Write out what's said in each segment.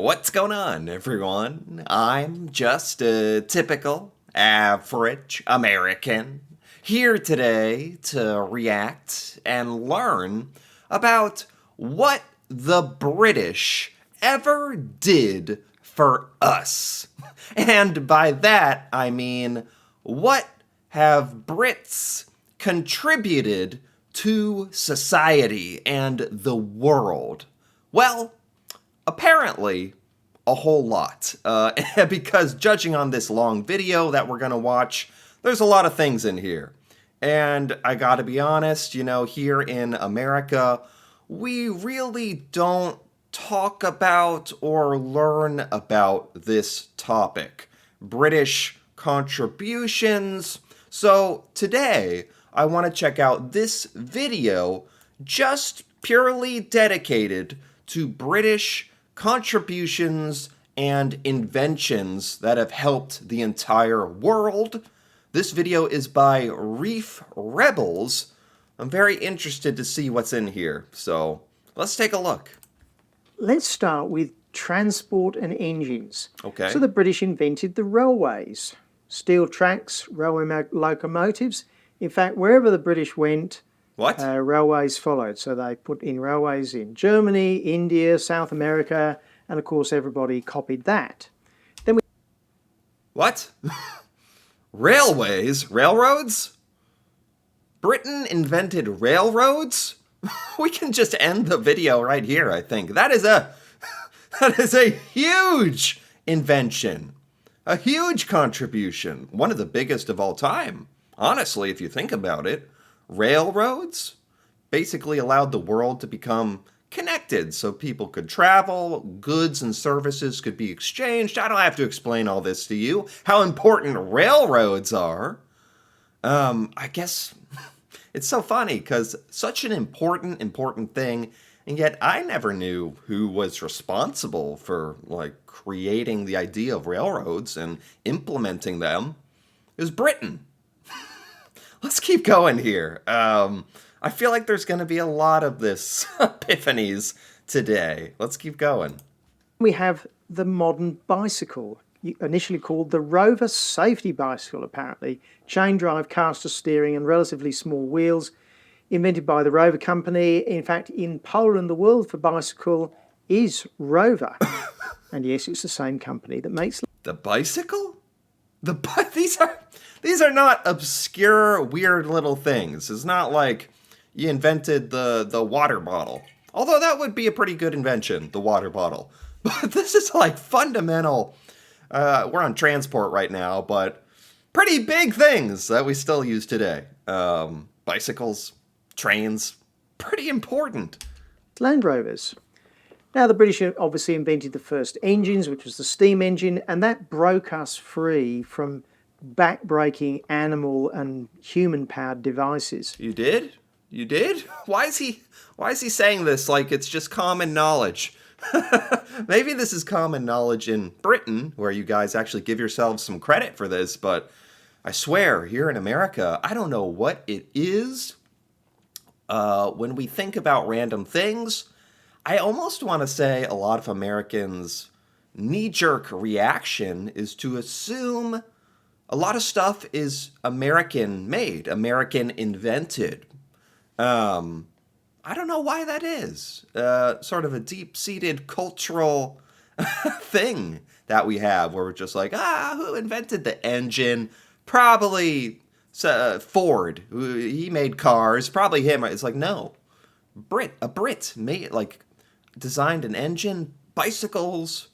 What's going on, everyone? I'm just a typical, average American here today to react and learn about what the British ever did for us. And by that, I mean, what have Brits contributed to society and the world? Well, apparently, a whole lot. Because judging on this long video that we're going to watch, there's a lot of things in here. And I gotta be honest, here in America, we really don't talk about or learn about this topic British contributions. So today, I want to check out this video just purely dedicated to British contributions and inventions that have helped the entire world. This video is by Reef Rebels. I'm very interested to see what's in here, so let's take a look. Let's start with transport and engines. Okay. So the British invented the railways, steel tracks, railway locomotives. In fact, wherever the British went, What? railways followed. So they put in railways in Germany, India, South America, and of course everybody copied that. What? Railways? Railroads? Britain invented railroads? We can just end the video right here, I think. That is a huge invention. A huge contribution. One of the biggest of all time. Honestly, if you think about it, railroads basically allowed the world to become connected so people could travel, goods and services could be exchanged. I don't have to explain all this to you, how important railroads are. I guess it's so funny because such an important thing, and yet I never knew who was responsible for creating the idea of railroads and implementing them. It was Britain. Let's keep going here. I feel like there's going to be a lot of this epiphanies today. Let's keep going. We have the modern bicycle, initially called the Rover Safety Bicycle, apparently. Chain drive, caster steering, and relatively small wheels. Invented by the Rover Company. In fact, in Poland, the word for bicycle is Rover. And yes, it's the same company that makes the bicycle. These are not obscure, weird little things. It's not like you invented the water bottle. Although that would be a pretty good invention, the water bottle. But this is fundamental. We're on transport right now, but pretty big things that we still use today. Bicycles, trains, pretty important. Land Rovers. Now, the British obviously invented the first engines, which was the steam engine, and that broke us free from back-breaking animal and human-powered devices. You did? You did? Why is he saying this like it's just common knowledge? Maybe this is common knowledge in Britain, where you guys actually give yourselves some credit for this, but I swear, here in America, I don't know what it is. When we think about random things, I almost want to say a lot of Americans' knee-jerk reaction is to assume a lot of stuff is American-made, American-invented. I don't know why that is. Sort of a deep-seated cultural thing that we have where we're just like, who invented the engine? Probably Ford. He made cars. Probably him. It's like, no. A Brit made, designed an engine, bicycles,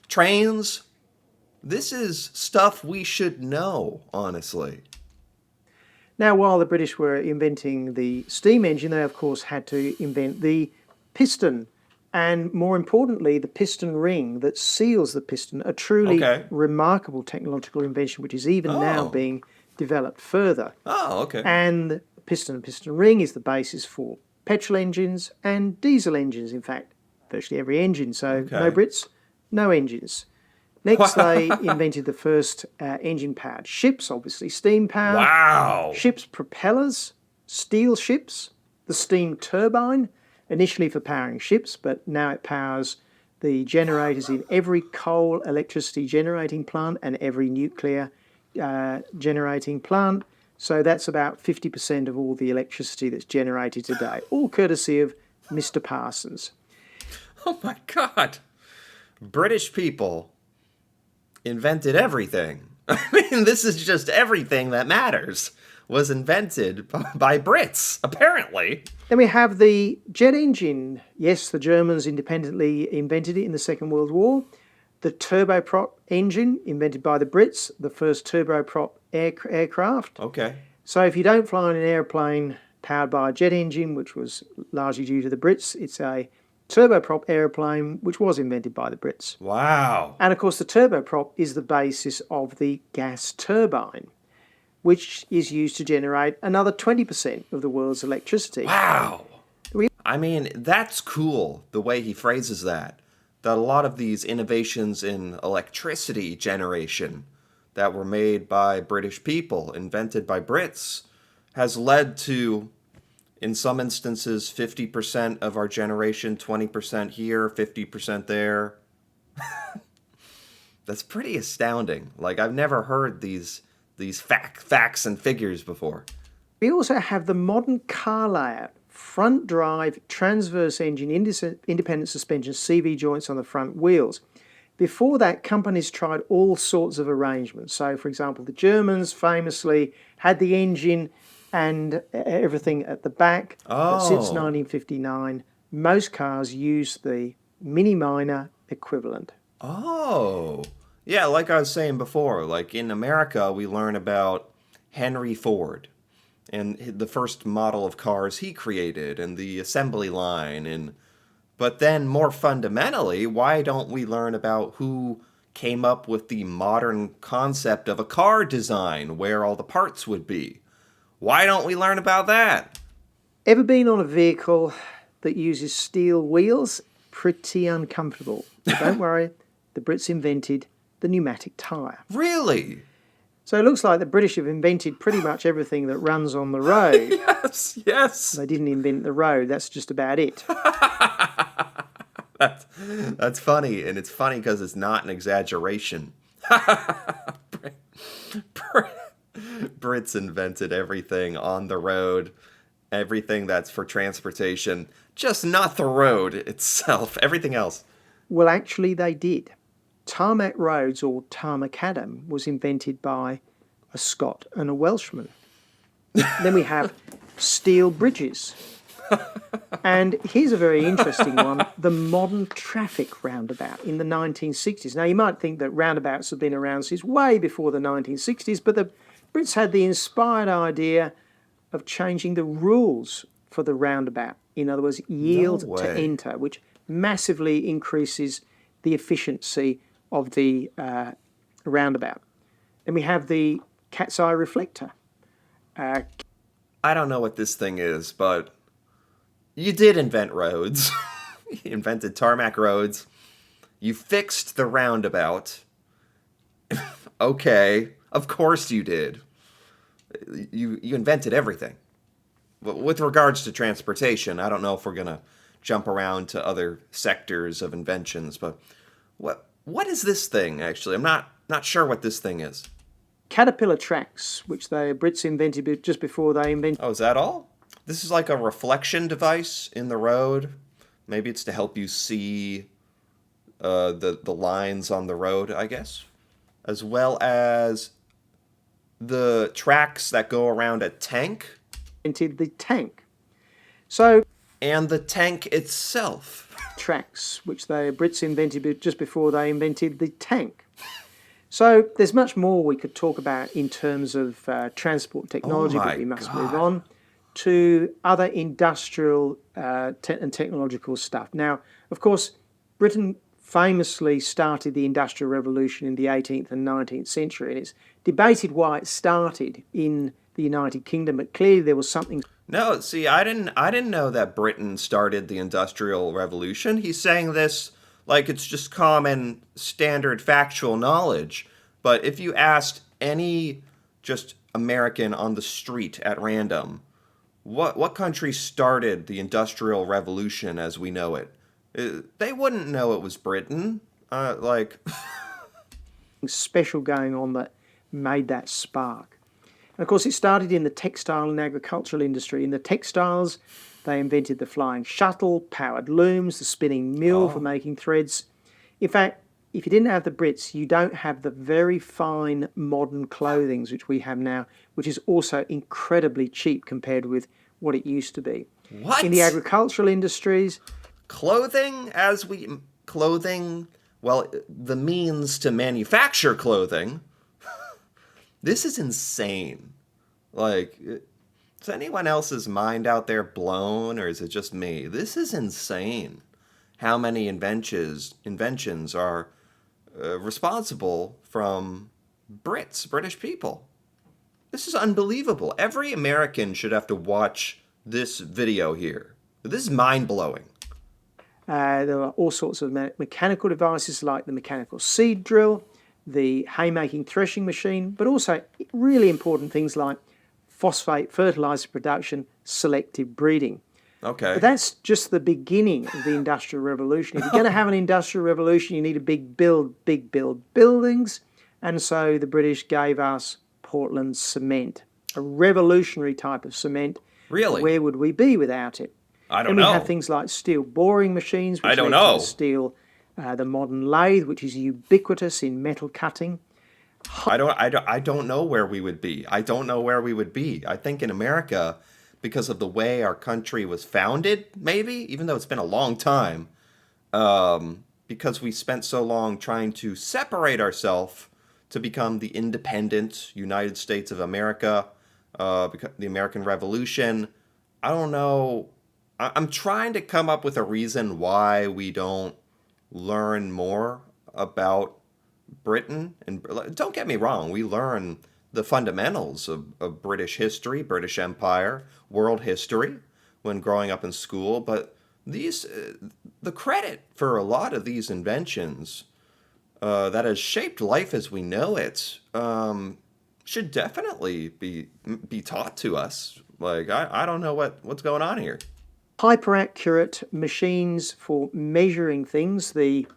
trains. This is stuff we should know, honestly. Now, while the British were inventing the steam engine, they of course had to invent the piston, and more importantly, the piston ring that seals the piston, a truly remarkable technological invention, which is even now being developed further. Oh, okay. And the piston ring is the basis for petrol engines and diesel engines, in fact, virtually every engine. So no Brits, no engines. Next, they invented the first engine-powered ships, obviously steam-powered. Wow! Ships' propellers, steel ships, the steam turbine, initially for powering ships, but now it powers the generators in every coal electricity generating plant and every nuclear generating plant. So that's about 50% of all the electricity that's generated today, all courtesy of Mr. Parsons. Oh my God. British people invented everything. I mean, this is just everything that matters was invented by Brits, apparently. Then we have the jet engine. Yes, the Germans independently invented it in the Second World War. The turboprop engine, invented by the Brits, the first turboprop aircraft. Okay. So if you don't fly in an airplane powered by a jet engine, which was largely due to the Brits, it's a turboprop airplane, which was invented by the Brits. Wow. And of course, the turboprop is the basis of the gas turbine, which is used to generate another 20% of the world's electricity. Wow. I mean, that's cool, the way he phrases that. That a lot of these innovations in electricity generation that were made by British people, invented by Brits, has led to, in some instances, 50% of our generation, 20% here, 50% there. That's pretty astounding. Like, I've never heard these facts and figures before. We also have the modern car layout. Front drive, transverse engine, independent suspension, CV joints on the front wheels. Before that, companies tried all sorts of arrangements. So, for example, the Germans famously had the engine and everything at the back. But since 1959, most cars use the Mini Minor equivalent. Oh. Yeah, like I was saying before, like in America, we learn about Henry Ford and the first model of cars he created and the assembly line. But then more fundamentally, why don't we learn about who came up with the modern concept of a car design where all the parts would be? Why don't we learn about that? Ever been on a vehicle that uses steel wheels? Pretty uncomfortable. But don't worry, the Brits invented the pneumatic tyre. Really? So it looks like the British have invented pretty much everything that runs on the road. Yes. They didn't invent the road, that's just about it. That's funny, and it's funny because it's not an exaggeration. Brits invented everything on the road, everything that's for transportation, just not the road itself, everything else. Well, actually, they did. Tarmac roads, or tarmacadam, was invented by a Scot and a Welshman. Then we have steel bridges. And here's a very interesting one, the modern traffic roundabout in the 1960s. Now, you might think that roundabouts have been around since way before the 1960s, but the Brits had the inspired idea of changing the rules for the roundabout. In other words, yield to enter, which massively increases the efficiency of the roundabout. Then we have the cat's eye reflector. I don't know what this thing is, but you did invent roads. You invented tarmac roads. You fixed the roundabout. Okay, of course you did. You invented everything. With regards to transportation, I don't know if we're going to jump around to other sectors of inventions, but what is this thing, actually? I'm not sure what this thing is. Caterpillar tracks, which the Brits invented just before they invented... Oh, is that all? This is like a reflection device in the road. Maybe it's to help you see the lines on the road, I guess. As well as the tracks that go around a tank. Invented the tank. So... And the tank itself. Tracks, which the Brits invented just before they invented the tank. So there's much more we could talk about in terms of transport technology, but we must move on to other industrial and technological stuff. Now, of course, Britain famously started the Industrial Revolution in the 18th and 19th century, and it's debated why it started in the United Kingdom, but clearly there was something... No, see, I didn't know that Britain started the Industrial Revolution. He's saying this like it's just common, standard, factual knowledge. But if you asked any just American on the street at random, what country started the Industrial Revolution as we know it? They wouldn't know it was Britain. Like, Special going on that made that spark. And of course, it started in the textile and agricultural industry. In the textiles, they invented the flying shuttle, powered looms, the spinning mill for making threads. In fact, if you didn't have the Brits, you don't have the very fine modern clothings which we have now, which is also incredibly cheap compared with what it used to be. what? In the agricultural industries, Clothing, well, the means to manufacture clothing. This is insane. Like, is anyone else's mind out there blown, or is it just me? This is insane. How many inventions are responsible from British people. This is unbelievable. Every American should have to watch this video here. This is mind-blowing. There are all sorts of mechanical devices like the mechanical seed drill, the haymaking threshing machine, but also really important things like phosphate fertilizer production, selective breeding. Okay. But that's just the beginning of the Industrial Revolution. If you're going to have an Industrial Revolution, you need a big build buildings. And so the British gave us Portland cement, a revolutionary type of cement. Really? Where would we be without it? I don't Then know. we have things like steel boring machines, which I don't led to know. the steel, the modern lathe, which is ubiquitous in metal cutting. I don't know where we would be. I don't know where we would be. I think in America, because of the way our country was founded, maybe, even though it's been a long time, because we spent so long trying to separate ourselves to become the independent United States of America, the American Revolution. I don't know. I'm trying to come up with a reason why we don't learn more about Britain. And don't get me wrong, we learn the fundamentals of British history, British Empire, world history when growing up in school. But the credit for a lot of these inventions that has shaped life as we know it should definitely be taught to us. Like, I don't know what's going on here. Hyper-accurate machines for measuring things, the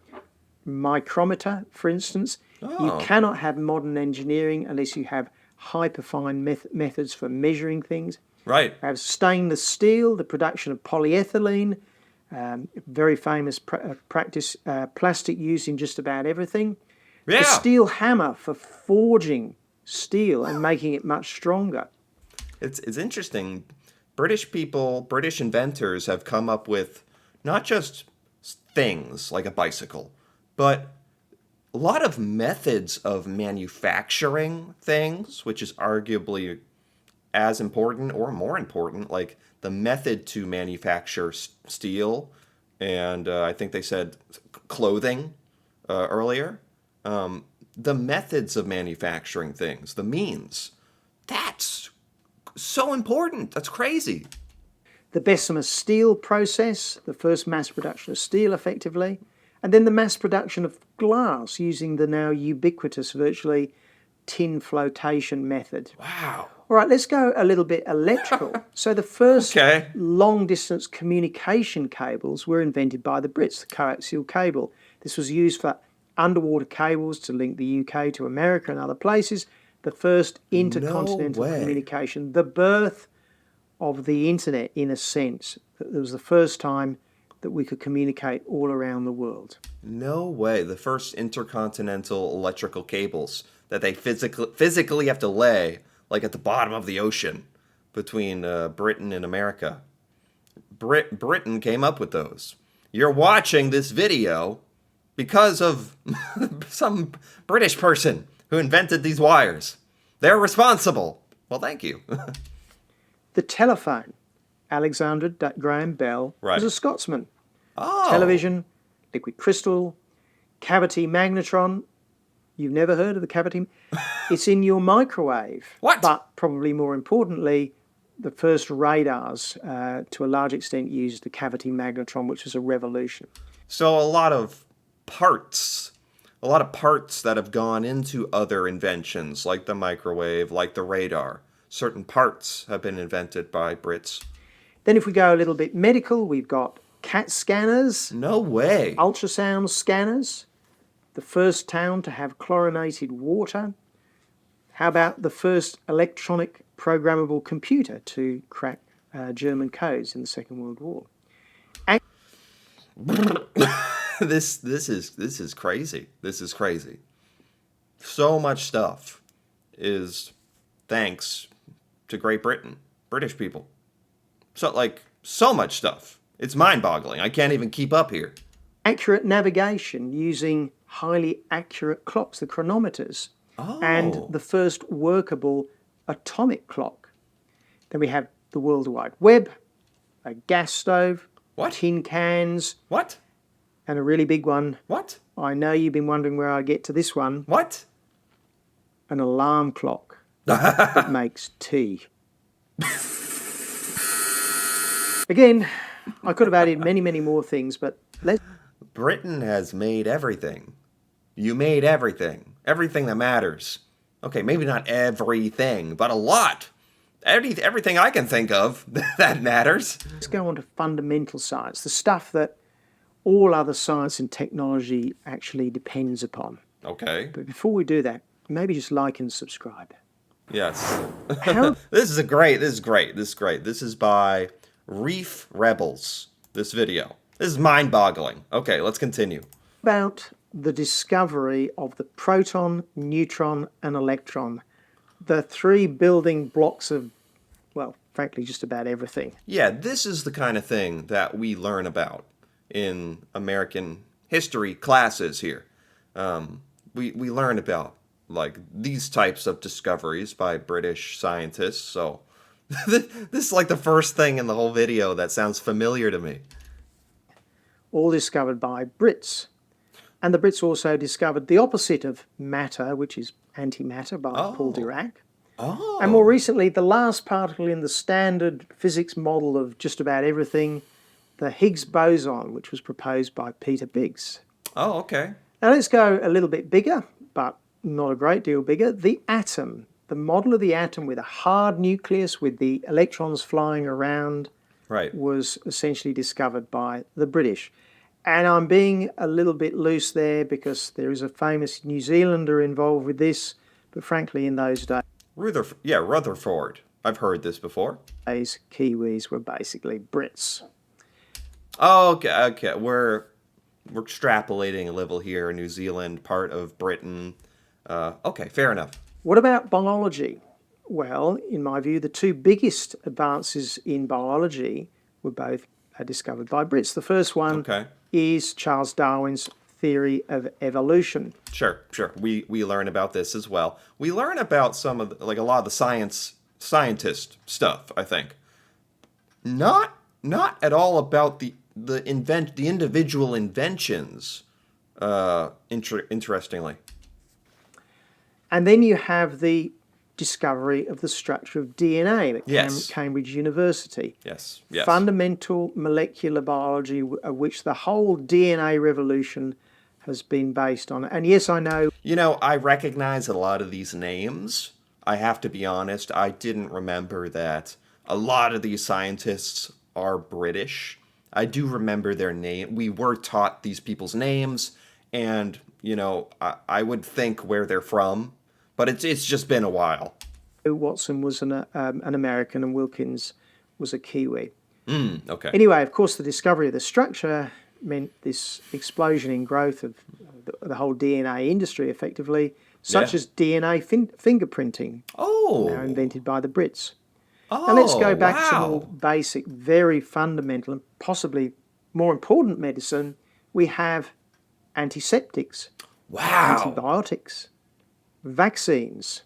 micrometer, for instance. You cannot have modern engineering unless you have hyperfine methods for measuring things. Right. We have stainless steel, the production of polyethylene, very famous practice, plastic used in just about everything. Yeah. The steel hammer for forging steel and making it much stronger. It's interesting. British people, British inventors have come up with not just things like a bicycle, but a lot of methods of manufacturing things, which is arguably as important or more important, like the method to manufacture steel, and I think they said clothing earlier. The methods of manufacturing things, the means, that's so important. That's crazy. The Bessemer steel process, the first mass production of steel effectively, and then the mass production of glass using the now ubiquitous virtually tin flotation method. Wow. All right, let's go a little bit electrical. So the first long-distance communication cables were invented by the Brits, the coaxial cable. This was used for underwater cables to link the UK to America and other places. The first intercontinental communication, the birth of the internet in a sense. It was the first time that we could communicate all around the world. No way. The first intercontinental electrical cables that they physically have to lay, like at the bottom of the ocean, between Britain and America. Britain came up with those. You're watching this video because of some British person who invented these wires. They're responsible. Well, thank you. The telephone. Alexander Graham Bell was a Scotsman. Television, liquid crystal, cavity magnetron. You've never heard of the cavity? It's in your microwave. What? But probably more importantly, the first radars, to a large extent, used the cavity magnetron, which was a revolution. So a lot of parts that have gone into other inventions, like the microwave, like the radar. Certain parts have been invented by Brits. Then if we go a little bit medical, we've got CAT scanners, No way. ultrasound scanners, the first town to have chlorinated water. How about the first electronic programmable computer to crack German codes in the Second World War? This is crazy. This is crazy. So much stuff is thanks to Great Britain, British people. So much stuff. It's mind-boggling. I can't even keep up here. Accurate navigation using highly accurate clocks, the chronometers, and the first workable atomic clock. Then we have the World Wide Web, a gas stove, What? tin cans, What? and a really big one. What? I know you've been wondering where I get to this one. What? An alarm clock that makes tea. Again, I could have added many, many more things, but let's Britain has made everything. You made everything. Everything that matters. Okay, maybe not everything, but a lot. Everything I can think of that matters. go on to fundamental science, the stuff that all other science and technology actually depends upon. Okay. But before we do that, maybe just like and subscribe. Yes. How This is great. This is by Reef Rebels, this video. This is mind-boggling. Okay, let's continue. about the discovery of the proton, neutron, and electron, the three building blocks of, well, frankly, just about everything? Yeah, this is the kind of thing that we learn about in American history classes here. We learn about like these types of discoveries by British scientists. So this is like the first thing in the whole video that sounds familiar to me. All discovered by Brits. And the Brits also discovered the opposite of matter, which is antimatter, by Paul Dirac. Oh. And more recently, the last particle in the standard physics model of just about everything, the Higgs boson, which was proposed by Peter Biggs. Oh, okay. Now let's go a little bit bigger, but not a great deal bigger. The atom, the model of the atom with a hard nucleus with the electrons flying around, Right. was essentially discovered by the British. And I'm being a little bit loose there because there is a famous New Zealander involved with this, but frankly, in those Rutherford. I've heard this before. days, Kiwis were basically Brits. Oh, okay. We're extrapolating a little here. New Zealand, part of Britain. Okay, fair enough. What about biology? Well, in my view, the two biggest advances in biology were both discovered by Brits. The first one Okay. is Charles Darwin's theory of evolution. Sure. We learn about this as well. We learn about some of a lot of the scientist stuff, I think. Not at all about the individual inventions. Interestingly. And then you have the discovery of the structure of DNA at Yes. Cambridge University. Yes. Fundamental molecular biology, of which the whole DNA revolution has been based on. And yes, I know You know, I recognize a lot of these names. I have to be honest, I didn't remember that a lot of these scientists are British. I do remember their name. We were taught these people's names, and, you know, I would think where they're from, but it's just been a while. Watson was an American and Wilkins was a Kiwi. Okay. Anyway, of course, the discovery of the structure meant this explosion in growth of the whole DNA industry, effectively, such Yeah. as DNA fingerprinting, Oh. now invented by the Brits. Oh, Now let's go back to wow. more basic, very fundamental, and possibly more important medicine. We have antiseptics, Wow. antibiotics, vaccines,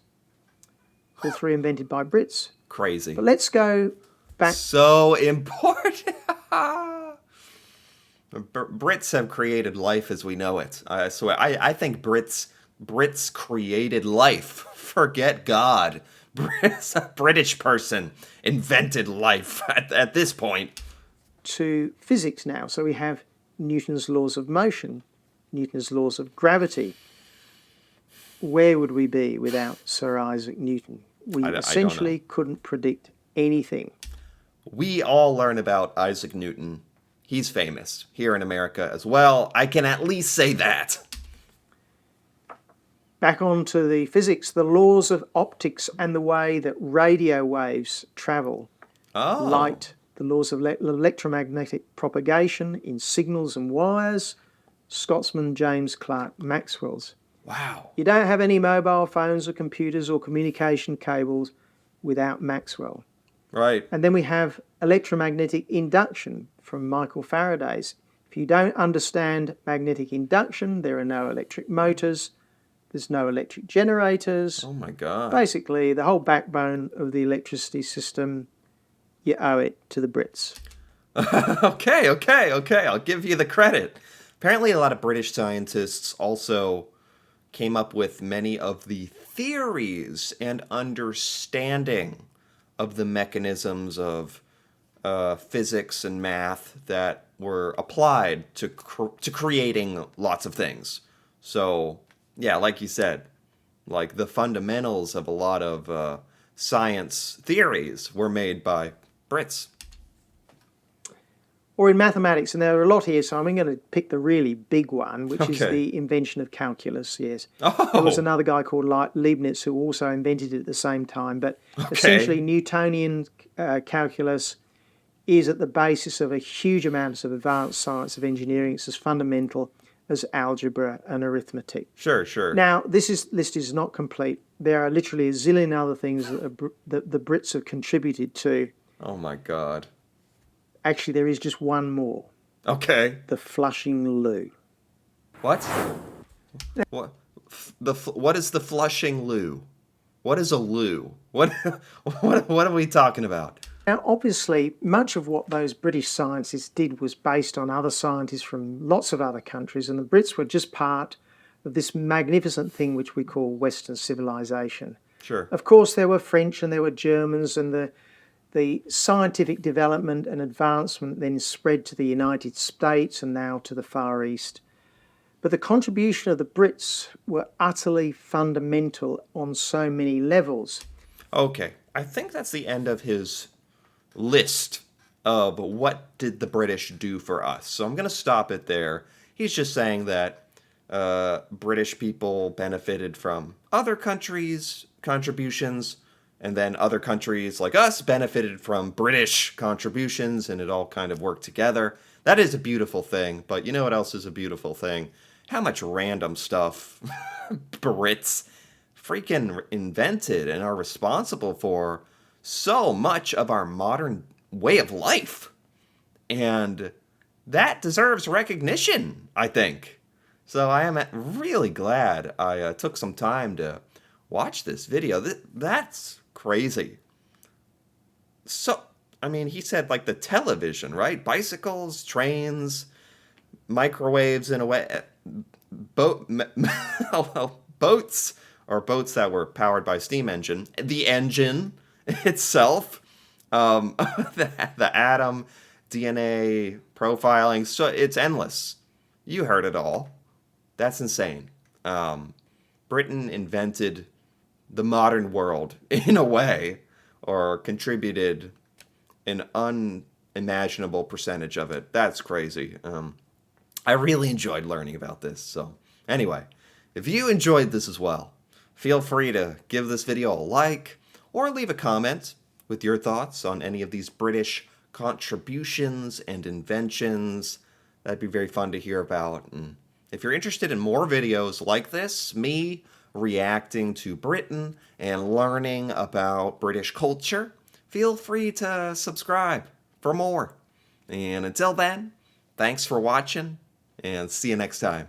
all three invented by Brits. Crazy. But let's go back. So important. Brits have created life as we know it. I swear. I think Brits created life. Forget God. A British person invented life at this point. To physics now. So we have Newton's laws of motion, Newton's laws of gravity. Where would we be without Sir Isaac Newton? We I don't essentially couldn't predict anything. We all learn about Isaac Newton he's famous here in America as well. I can at least say that. Back on to the physics, the laws of optics and the way that radio waves travel. Oh. Light, the laws of electromagnetic propagation in signals and wires. Scotsman James Clerk Maxwell's. Wow. You don't have any mobile phones or computers or communication cables without Maxwell. Right. And then we have electromagnetic induction from Michael Faraday's. If you don't understand magnetic induction, there are no electric motors, there's no electric generators. Oh my God. Basically, the whole backbone of the electricity system, you owe it to the Brits. Okay. I'll give you the credit. Apparently, a lot of British scientists also came up with many of the theories and understanding of the mechanisms of physics and math that were applied to creating lots of things. So, yeah, like you said, like the fundamentals of a lot of science theories were made by Brits. Or in mathematics, and there are a lot here, so I'm going to pick the really big one, which is Okay. the invention of calculus, yes. Oh. There was another guy called Leibniz who also invented it at the same time, but Okay. essentially Newtonian calculus is at the basis of a huge amount of advanced science of engineering. It's as fundamental as algebra and arithmetic. Sure. Now, this list is not complete. There are literally a zillion other things that the Brits have contributed to. Oh my God. Actually, there is just one more, Okay. the Flushing loo. What? What is the Flushing loo? What is a loo? What are we talking about? Now, obviously, much of what those British scientists did was based on other scientists from lots of other countries, and the Brits were just part of this magnificent thing which we call Western civilization. Sure. Of course, there were French and there were Germans, and the scientific development and advancement then spread to the United States and now to the Far East. But the contribution of the Brits were utterly fundamental on so many levels. Okay. I think that's the end of his list of what did the British do for us. So I'm going to stop it there. He's just saying that British people benefited from other countries' contributions, and then other countries like us benefited from British contributions, and it all kind of worked together. That is a beautiful thing, but you know what else is a beautiful thing? How much random stuff Brits freaking invented and are responsible for so much of our modern way of life. And that deserves recognition, I think. So I am really glad I took some time to watch this video. That's crazy. So, I mean, he said like the television, right? Bicycles, trains, microwaves in a way, boats, or boats that were powered by steam engine. The engine itself, the atom, DNA profiling, so it's endless. You heard it all. That's insane. Britain invented the modern world in a way, or contributed an unimaginable percentage of it. That's crazy. I really enjoyed learning about this. So anyway, if you enjoyed this as well, feel free to give this video a like or leave a comment with your thoughts on any of these British contributions and inventions. That'd be very fun to hear about. And if you're interested in more videos like this, me reacting to Britain and learning about British culture, feel free to subscribe for more. And until then, thanks for watching, and see you next time.